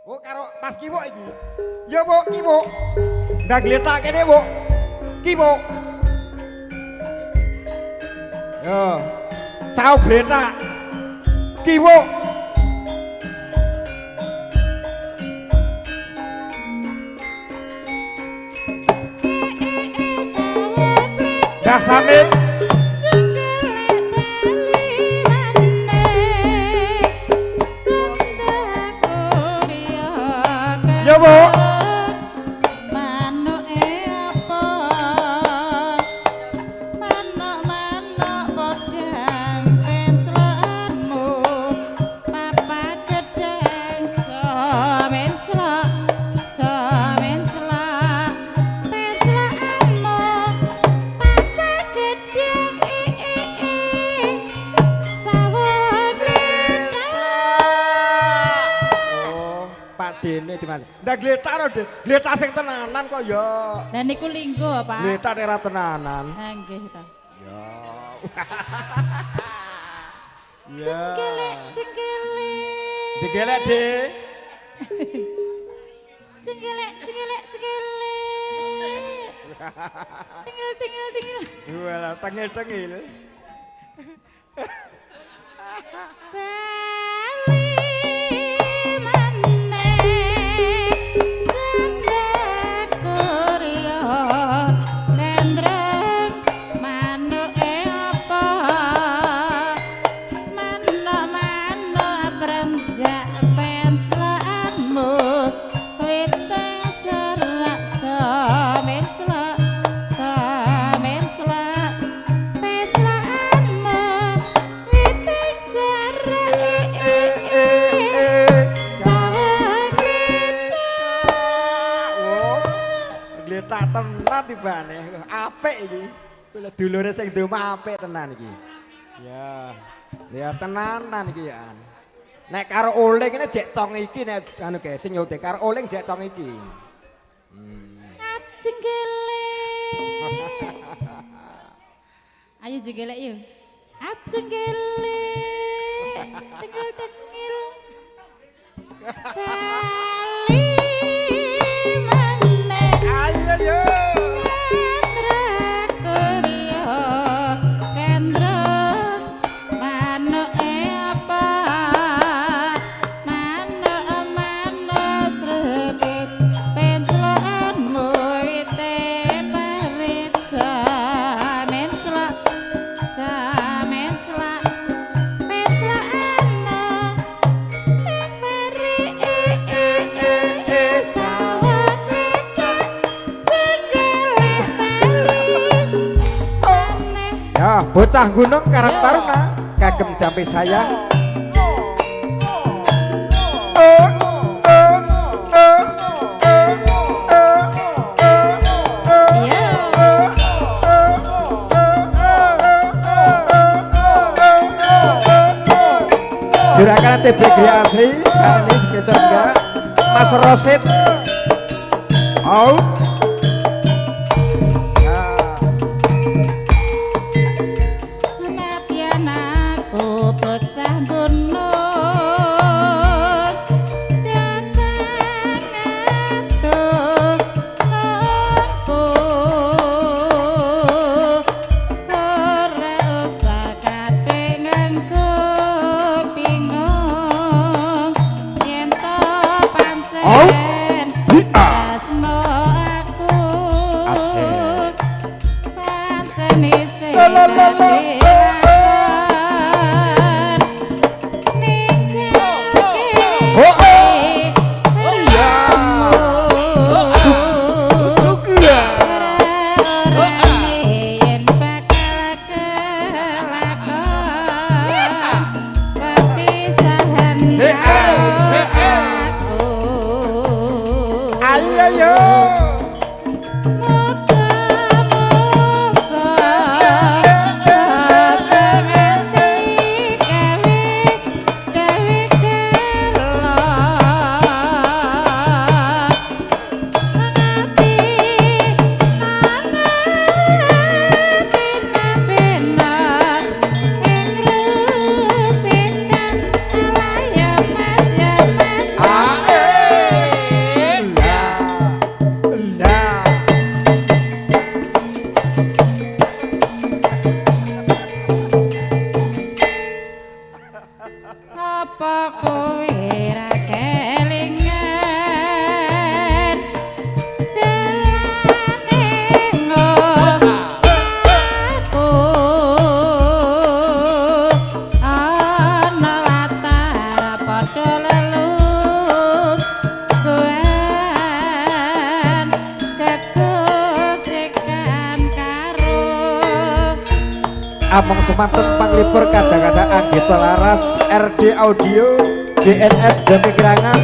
Oh karo Mas Kiwo iki. Ya Bu, Kiwo. Ndak gletak kene Bu. Kiwo. Yo. Cao gletak. Kiwo. Dah samit. Ya Bu. Dene Dimas. Ndak gletak lho, gletak sing tenanan kok ya. Lah niku linggo, Pak. Gletak ora tenanan. Ha nggih ta. Ya. Cengkelek, cengkelek. Jegelek, Dik. Cengkelek, cengkelek, cengkelek. Tinggal, tinggal, tinggal. Walah, tengil-tengil. Tak tenan tibane apik iki. Kuwi dulure sing ndoma apik tenan iki. Ya. Ya tenanan iki ya. Nek karo oling ini jek cong iki nek anu ge sing nyote karo oling jek cong iki. Ajenggele. Ayo jenggele yuk. Ajenggele. Tengil tengil. Bocah gunung karang taruna kagem jampe saya. Juragan TB Gria Asri, ini sekecor enggak Mas Rosid. Oh. apa kowe ra kelingan delane aku ana latar padha lelut kuan kekutrikan karo Among semanten panglipur kadang-kadang Anggito Laras RD Audio JNS Demi Kirangan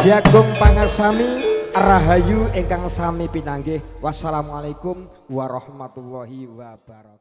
Jagung Pangasami Rahayu ingkang sami pinanggih. Wassalamualaikum warahmatullahi wabarakatuh.